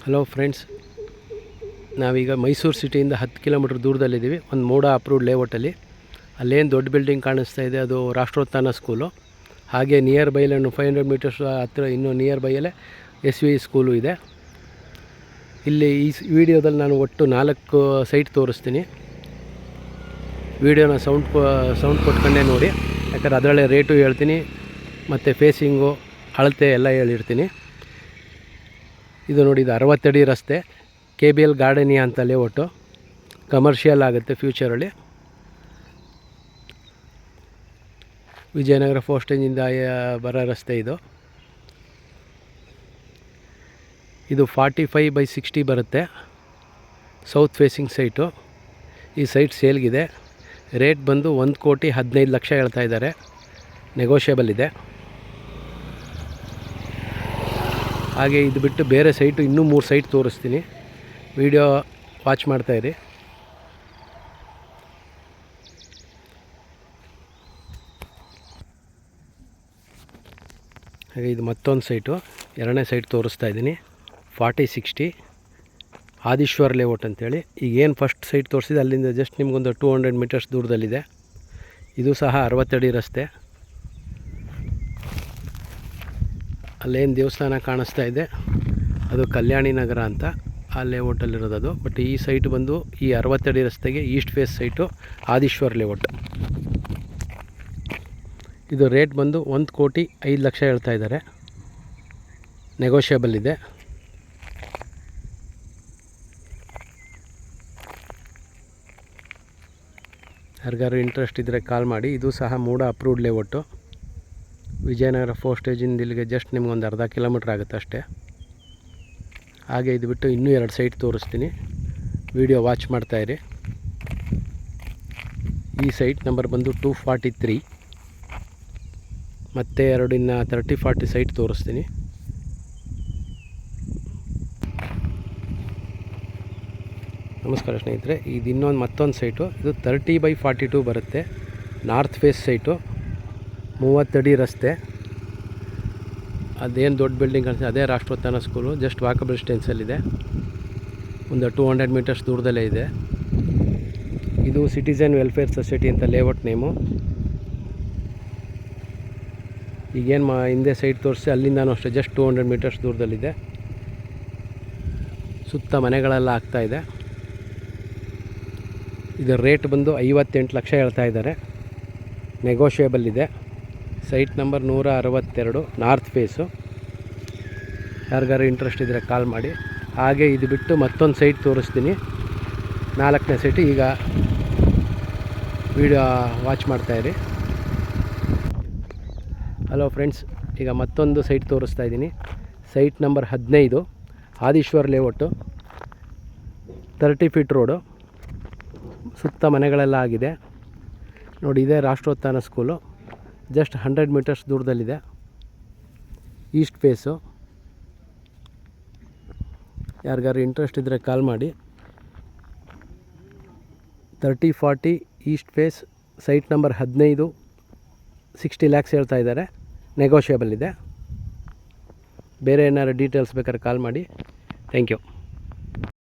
Hello friends, ನಾವೀಗ Mysuru ಸಿಟಿಯಿಂದ 10 kilometre ದೂರದಲ್ಲಿದ್ದೀವಿ. ಒಂದು ಮೋಡ ಅಪ್ರೂವ್ಡ್ ಲೇಔಟಲ್ಲಿ. ಅಲ್ಲೇನು ದೊಡ್ಡ ಬಿಲ್ಡಿಂಗ್ ಕಾಣಿಸ್ತಾ ಇದೆ ಅದು ರಾಷ್ಟ್ರೋತ್ಥಾನ ಸ್ಕೂಲು. ಹಾಗೆ ನಿಯರ್ ಬೈ 500 ಮೀಟರ್ಸ್ ಹತ್ತಿರ ಇನ್ನೂ ನಿಯರ್ ಬೈಯಲ್ಲೇ SV ಸ್ಕೂಲು ಇದೆ. ಇಲ್ಲಿ ಈ ವಿಡಿಯೋದಲ್ಲಿ ನಾನು ಒಟ್ಟು 4 ಸೈಟ್ ತೋರಿಸ್ತೀನಿ. ವಿಡಿಯೋನ ಸೌಂಡ್ ಕೊಟ್ಕೊಂಡೇ ನೋಡಿ, ಯಾಕಂದರೆ ಅದರಲ್ಲೇ ರೇಟು ಹೇಳ್ತೀನಿ ಮತ್ತು ಫೇಸಿಂಗು ಅಳತೆ ಎಲ್ಲ ಹೇಳಿರ್ತೀನಿ. ಇದು ನೋಡಿ, ಇದು 60 ಅಡಿ ರಸ್ತೆ, KBL ಗಾರ್ಡನಿಯಾ ಅಂತ ಲೇಔಟು. ಕಮರ್ಷಿಯಲ್ ಆಗುತ್ತೆ ಫ್ಯೂಚರಲ್ಲಿ. ವಿಜಯನಗರ ಫೋಸ್ಟೇಜಿಂದ ಬರೋ ರಸ್ತೆ ಇದು. ಇದು 45/60 ಬರುತ್ತೆ, ಸೌತ್ ಫೇಸಿಂಗ್ ಸೈಟು. ಈ ಸೈಟ್ ಸೇಲ್ಗಿದೆ. ರೇಟ್ ಬಂದು 1,15,00,000 ಹೇಳ್ತಾ ಇದ್ದಾರೆ, ನೆಗೋಷಿಯಬಲ್ ಇದೆ. ಹಾಗೆ ಇದು ಬಿಟ್ಟು ಬೇರೆ ಸೈಟು ಇನ್ನೂ 3 ಸೈಟ್ ತೋರಿಸ್ತೀನಿ. ವಿಡಿಯೋ ವಾಚ್ ಮಾಡ್ತಾಯಿರಿ. ಹಾಗೆ ಇದು ಮತ್ತೊಂದು ಸೈಟು, 2ನೇ ಸೈಟ್ ತೋರಿಸ್ತಾ ಇದ್ದೀನಿ. 40/60 ಆದೀಶ್ವರ್ ಲೇಔಟ್ ಅಂತೇಳಿ. ಈಗ ಏನು ಫಸ್ಟ್ ಸೈಟ್ ತೋರಿಸಿದೆ ಅಲ್ಲಿಂದ ಜಸ್ಟ್ ನಿಮಗೊಂದು 200 ಮೀಟರ್ಸ್ ದೂರದಲ್ಲಿದೆ. ಇದು ಸಹ 60 ಅಡಿ ರಸ್ತೆ. ಅಲ್ಲೇನು ದೇವಸ್ಥಾನ ಕಾಣಿಸ್ತಾ ಇದೆ ಅದು ಕಲ್ಯಾಣಿ ನಗರ ಅಂತ, ಆ ಲೇಔಟಲ್ಲಿರೋದು. ಬಟ್ ಈ ಸೈಟ್ ಬಂದು ಈ 60 ಅಡಿ ರಸ್ತೆಗೆ East face site, Adishwar layout. ಇದು ರೇಟ್ ಬಂದು 1,05,00,000 ಹೇಳ್ತಾ ಇದ್ದಾರೆ, ನೆಗೋಷಿಯಬಲ್ ಇದೆ. ಯಾರಿಗಾರು ಇಂಟ್ರೆಸ್ಟ್ ಇದ್ದರೆ ಕಾಲ್ ಮಾಡಿ. ಇದು ಸಹ ಮೂಡ ಅಪ್ರೂವ್ಡ್ ಲೇಔಟು. ವಿಜಯನಗರ ಫೋಸ್ಟೇಜಿಂದ ಇಲ್ಲಿಗೆ ಜಸ್ಟ್ ನಿಮ್ಗೊಂದು ಅರ್ಧ ಕಿಲೋಮೀಟ್ರ್ ಆಗುತ್ತೆ ಅಷ್ಟೇ. ಹಾಗೆ ಇದು ಬಿಟ್ಟು ಇನ್ನೂ 2 ಸೈಟ್ ತೋರಿಸ್ತೀನಿ. ವಿಡಿಯೋ ವಾಚ್ ಮಾಡ್ತಾಯಿರಿ. ಈ ಸೈಟ್ ನಂಬರ್ ಬಂದು 243. ಮತ್ತೆ 2 ಇನ್ನು 30-40 ಸೈಟ್ ತೋರಿಸ್ತೀನಿ. ನಮಸ್ಕಾರ ಸ್ನೇಹಿತರೆ, ಇದು ಇನ್ನೊಂದು ಮತ್ತೊಂದು ಸೈಟು. ಇದು 30/42 ಬರುತ್ತೆ, ನಾರ್ತ್ ಫೇಸ್ ಸೈಟು, 30 ಅಡಿ ರಸ್ತೆ. ಅದೇನು ದೊಡ್ಡ ಬಿಲ್ಡಿಂಗ್ ಕಾಣಿಸ್ತದೆ ಅದೇ ರಾಷ್ಟ್ರೋತ್ಥಾನ ಸ್ಕೂಲು. ಜಸ್ಟ್ ವಾಕಬಲ್ ಡಿಸ್ಟೆನ್ಸಲ್ಲಿದೆ, ಒಂದು 200 ಮೀಟರ್ಸ್ ದೂರದಲ್ಲೇ ಇದೆ. ಇದು ಸಿಟಿಸನ್ ವೆಲ್ಫೇರ್ ಸೊಸೈಟಿ ಅಂತ ಲೇಔಟ್ ನೇಮು. ಈಗೇನು ಹಿಂದೆ ಸೈಟ್ ತೋರಿಸಿ ಅಲ್ಲಿಂದನೂ ಅಷ್ಟೇ ಜಸ್ಟ್ 200 ಮೀಟರ್ಸ್ ದೂರದಲ್ಲಿದೆ. ಸುತ್ತ ಮನೆಗಳೆಲ್ಲ ಆಗ್ತಾಯಿದೆ. ಇದರ ರೇಟ್ ಬಂದು 58,00,000 ಹೇಳ್ತಾ ಇದ್ದಾರೆ, ನೆಗೋಷಿಯಬಲ್ ಇದೆ. Site number 162, north face. ಯಾರಿಗಾರು ಇಂಟ್ರೆಸ್ಟ್ ಇದ್ದರೆ ಕಾಲ್ ಮಾಡಿ. ಹಾಗೆ ಇದು ಬಿಟ್ಟು ಮತ್ತೊಂದು ಸೈಟ್ ತೋರಿಸ್ತೀನಿ, 4ನೇ ಸೈಟು. ಈಗ ವಿಡಿಯೋ ವಾಚ್ ಮಾಡ್ತಾಯಿರಿ. ಹಲೋ ಫ್ರೆಂಡ್ಸ್, ಈಗ ಮತ್ತೊಂದು ಸೈಟ್ ತೋರಿಸ್ತಾ ಇದ್ದೀನಿ. Site number 15, Adishwar layout, 30 feet road. ಸುತ್ತ ಮನೆಗಳೆಲ್ಲ ಆಗಿದೆ ನೋಡಿ. ಇದೇ ರಾಷ್ಟ್ರೋತ್ಥಾನ ಸ್ಕೂಲು, ಜಸ್ಟ್ 100 ಮೀಟರ್ಸ್ ದೂರದಲ್ಲಿದೆ, ಈಸ್ಟ್ ಫೇಸು. ಯಾರಿಗಾರು ಇಂಟ್ರೆಸ್ಟ್ ಇದ್ದರೆ ಕಾಲ್ ಮಾಡಿ. 30-40 east face, site number 15, 60 lakhs ಹೇಳ್ತಾ ಇದ್ದಾರೆ, ನೆಗೋಷಿಯಬಲ್ ಇದೆ. ಬೇರೆ ಏನಾದ್ರು ಡೀಟೇಲ್ಸ್ ಬೇಕಾದ್ರೆ ಕಾಲ್ ಮಾಡಿ. Thank you.